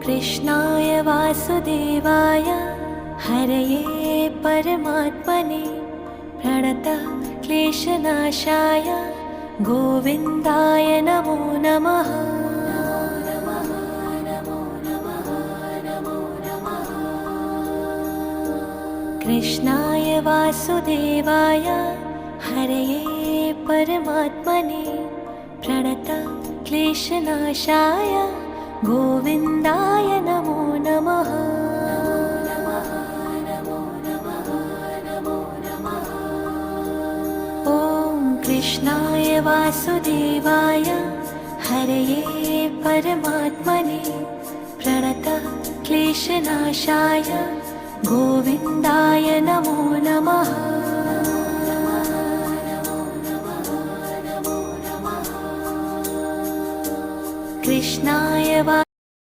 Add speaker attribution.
Speaker 1: कृष्णाय वासुदेवाय हरये परमात्मने प्रणतः क्लेशनाशाय गोविन्दाय नमो नमः। कृष्णाय वासुदेवाय हरये परमात्मने प्रणतः क्लेशनाशाय गोविन्दाय नमो नमः। ॐ कृष्णाय वासुदेवाय हरये परमात्मने प्रणतः क्लेशनाशाय गोविन्दाय नमो नमः। कृष्णाय